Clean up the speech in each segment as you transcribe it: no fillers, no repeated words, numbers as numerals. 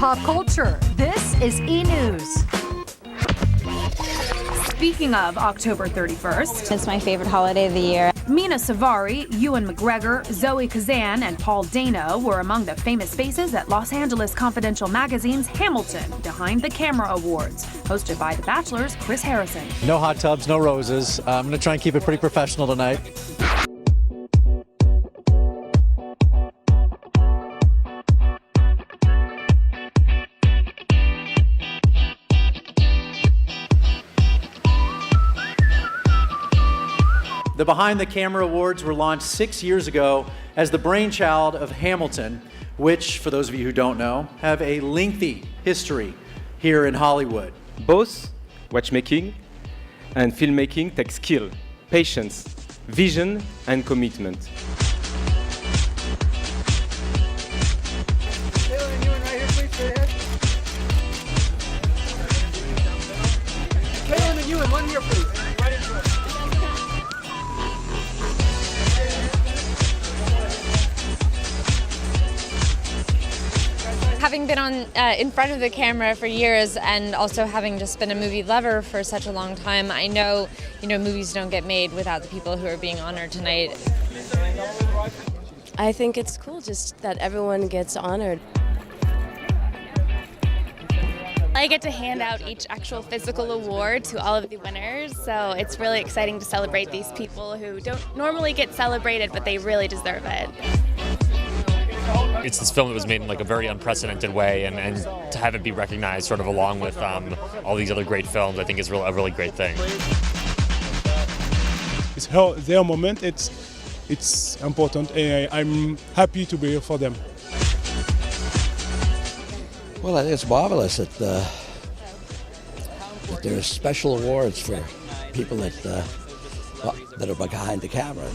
pop culture. This is E! News. Speaking of October 31st, It's my favorite holiday of the year. Mina Savari, Ewan McGregor, Zoe Kazan, and Paul Dano were among the famous faces at Los Angeles Confidential magazine's Hamilton Behind the Camera Awards, hosted by The Bachelor's Chris Harrison. No hot tubs, no roses. I'm going to try and keep it pretty professional tonight. The Behind the Camera Awards were launched 6 years ago as the brainchild of Hamilton, which, for those of you who don't know, have a lengthy history here in Hollywood. Both watchmaking and filmmaking take skill, patience, vision, and commitment. Kaylin and Ewan, one here, please. Right into it. Having been in front of the camera for years and also having just been a movie lover for such a long time, I know, movies don't get made without the people who are being honored tonight. I think it's cool just that everyone gets honored. I get to hand out each actual physical award to all of the winners, so it's really exciting to celebrate these people who don't normally get celebrated, but they really deserve it. It's this film that was made in like a very unprecedented way, and to have it be recognized sort of along with all these other great films, I think is a really great thing. It's their moment. It's important, and I'm happy to be here for them. Well, I think it's marvelous that there are special awards for people that are behind the camera.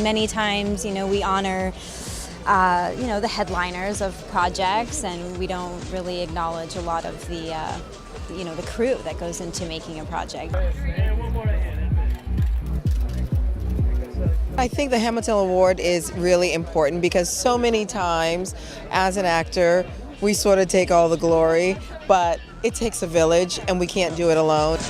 Many times, we honor, the headliners of projects, and we don't really acknowledge a lot of the, the crew that goes into making a project. I think the Hamilton Award is really important because so many times as an actor, we sort of take all the glory, but it takes a village and we can't do it alone.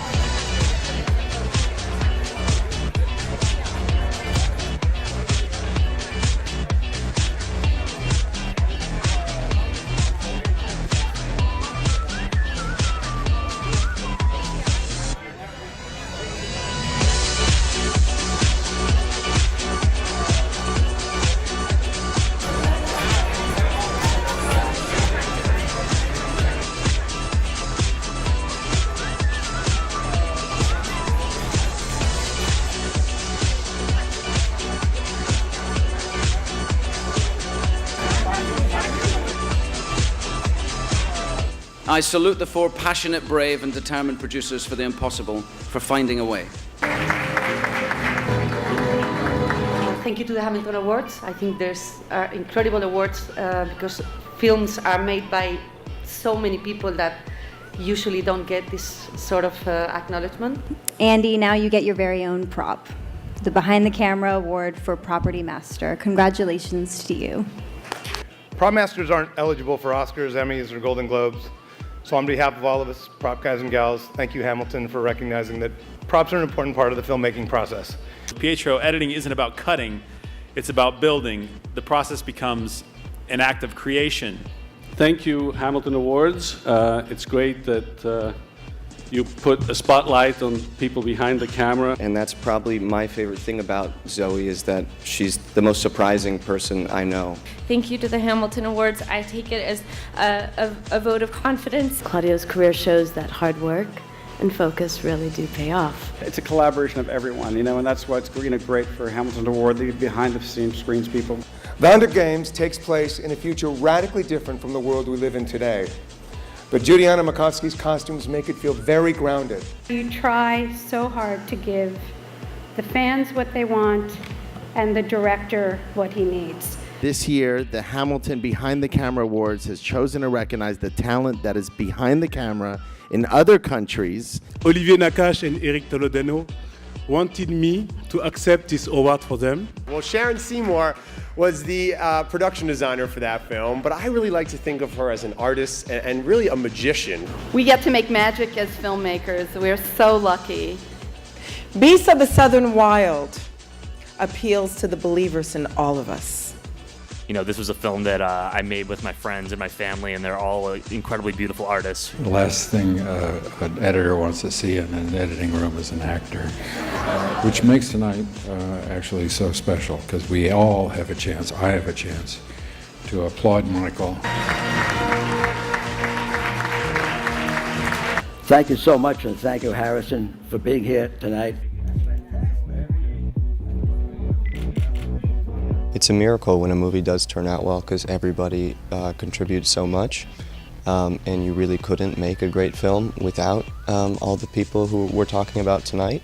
I salute the four passionate, brave, and determined producers for the impossible, for finding a way. Thank you to the Hamilton Awards. I think there's incredible awards because films are made by so many people that usually don't get this sort of acknowledgement. Andy, now you get your very own prop, the Behind the Camera Award for Property Master. Congratulations to you. Prop masters aren't eligible for Oscars, Emmys, or Golden Globes. So on behalf of all of us prop guys and gals, thank you, Hamilton, for recognizing that props are an important part of the filmmaking process. Pietro, editing isn't about cutting, it's about building. The process becomes an act of creation. Thank you, Hamilton Awards. It's great that you put a spotlight on people behind the camera. And that's probably my favorite thing about Zoe, is that she's the most surprising person I know. Thank you to the Hamilton Awards. I take it as a vote of confidence. Claudio's career shows that hard work and focus really do pay off. It's a collaboration of everyone, and that's what's great for Hamilton Award, the behind-the-scenes screens people. The Hunger Games takes place in a future radically different from the world we live in today. But Judianna Makovsky's costumes make it feel very grounded. You try so hard to give the fans what they want and the director what he needs. This year, the Hamilton Behind the Camera Awards has chosen to recognize the talent that is behind the camera in other countries. Olivier Nakache and Eric Tolodano wanted me to accept this award for them. Well, Sharon Seymour was the production designer for that film, but I really like to think of her as an artist and really a magician. We get to make magic as filmmakers. We're so lucky. Beasts of the Southern Wild appeals to the believers in all of us. You know, this was a film that I made with my friends and my family, and they're all incredibly beautiful artists. The last thing an editor wants to see in an editing room is an actor, which makes tonight actually so special, because we all have a chance, I have a chance, to applaud Michael. Thank you so much, and thank you, Harrison, for being here tonight. It's a miracle when a movie does turn out well, because everybody contributes so much, and you really couldn't make a great film without all the people who we're talking about tonight.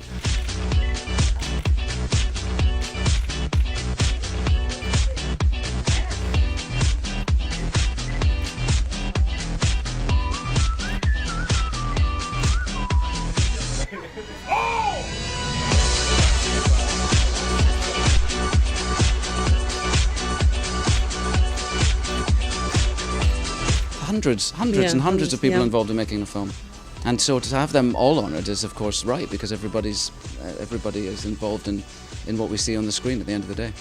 Hundreds and hundreds of people involved in making a film, and so to have them all honoured is of course right, because everybody is involved in what we see on the screen at the end of the day.